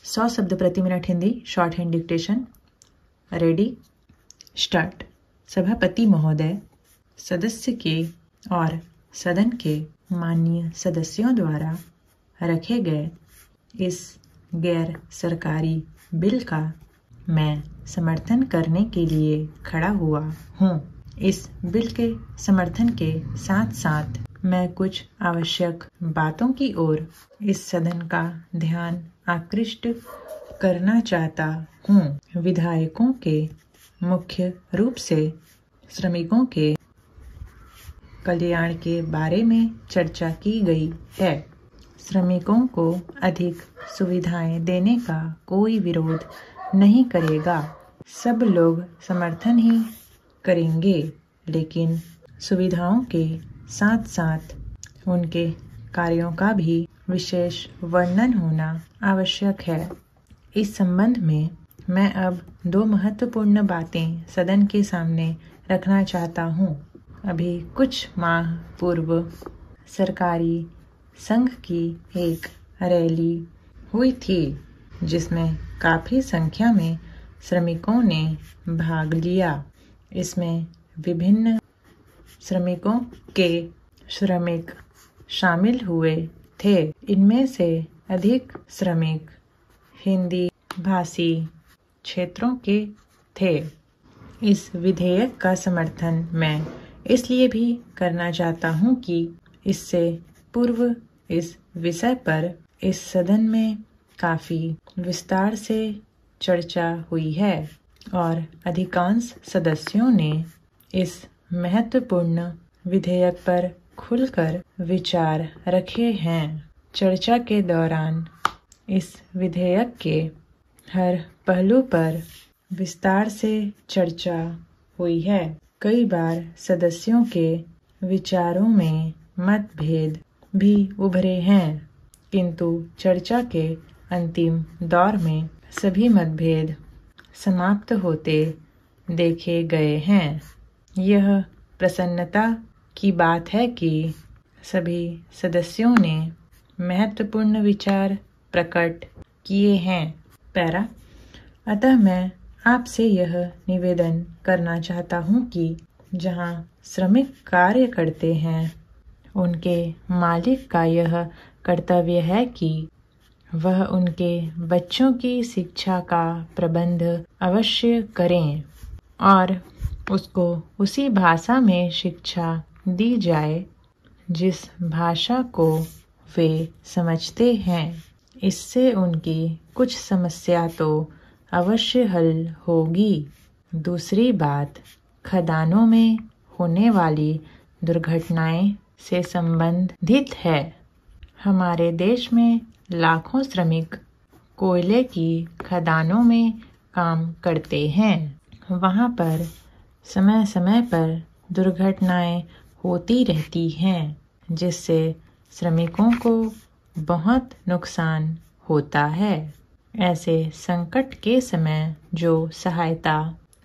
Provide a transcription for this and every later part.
100 शब्द प्रति minute Hindi short hand dictation. Ready start. सभापति महोदय, सदस्य के और सदन के माननीय सदस्यों द्वारा रखे गए इस गैर सरकारी बिल का मैं समर्थन करने के लिए खड़ा हुआ हूँ। इस बिल के समर्थन के साथ साथ मैं कुछ आवश्यक बातों की ओर इस सदन का ध्यान आकृष्ट करना चाहता हूँ। विधायकों के मुख्य रूप से श्रमिकों के कल्याण के बारे में चर्चा की गई है। श्रमिकों को अधिक सुविधाएं देने का कोई विरोध नहीं करेगा। सब लोग समर्थन ही करेंगे, लेकिन सुविधाओं के साथ साथ उनके कार्यों का भी विशेष वर्णन होना आवश्यक है। इस संबंध में मैं अब 2 महत्वपूर्ण बातें सदन के सामने रखना चाहता हूँ। अभी कुछ माह पूर्व सरकारी संघ की एक रैली हुई थी, जिसमें काफ़ी संख्या में श्रमिकों ने भाग लिया। इसमें विभिन्न श्रमिकों के श्रमिक शामिल हुए थे। इनमें से अधिक श्रमिक हिंदी भाषी क्षेत्रों के थे। इस विधेयक का समर्थन मैं इसलिए भी करना चाहता हूँ कि इससे पूर्व इस विषय पर इस सदन में काफ़ी विस्तार से चर्चा हुई है और अधिकांश सदस्यों ने इस महत्वपूर्ण विधेयक पर खुलकर विचार रखे हैं। चर्चा के दौरान इस विधेयक के हर पहलू पर विस्तार से चर्चा हुई है। कई बार सदस्यों के विचारों में मतभेद भी उभरे हैं, किंतु चर्चा के अंतिम दौर में सभी मतभेद समाप्त होते देखे गए हैं। यह प्रसन्नता की बात है कि सभी सदस्यों ने महत्वपूर्ण विचार प्रकट किए हैं। पैरा। अतः मैं आपसे यह निवेदन करना चाहता हूँ कि जहाँ श्रमिक कार्य करते हैं, उनके मालिक का यह कर्तव्य है कि वह उनके बच्चों की शिक्षा का प्रबंध अवश्य करें और उसको उसी भाषा में शिक्षा दी जाए जिस भाषा को वे समझते हैं। इससे उनकी कुछ समस्या तो अवश्य हल होगी। दूसरी बात खदानों में होने वाली दुर्घटनाएं से संबंधित है। हमारे देश में लाखों श्रमिक कोयले की खदानों में काम करते हैं। वहाँ पर समय समय पर दुर्घटनाएं होती रहती हैं, जिससे श्रमिकों को बहुत नुकसान होता है। ऐसे संकट के समय जो सहायता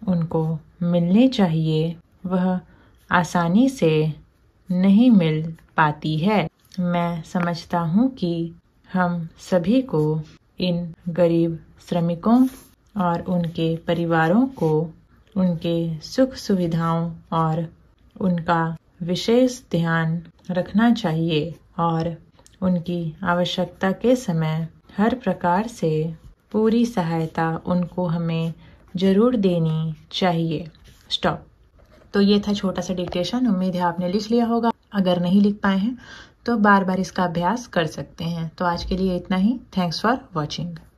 उनको मिलनी चाहिए, वह आसानी से नहीं मिल पाती है। मैं समझता हूँ कि हम सभी को इन गरीब श्रमिकों और उनके परिवारों को उनके सुख सुविधाओं और उनका विशेष ध्यान रखना चाहिए और उनकी आवश्यकता के समय हर प्रकार से पूरी सहायता उनको हमें ज़रूर देनी चाहिए। स्टॉप। तो ये था छोटा सा डिक्टेशन। उम्मीद है आपने लिख लिया होगा। अगर नहीं लिख पाए हैं तो बार बार इसका अभ्यास कर सकते हैं। तो आज के लिए इतना ही। Thanks for watching.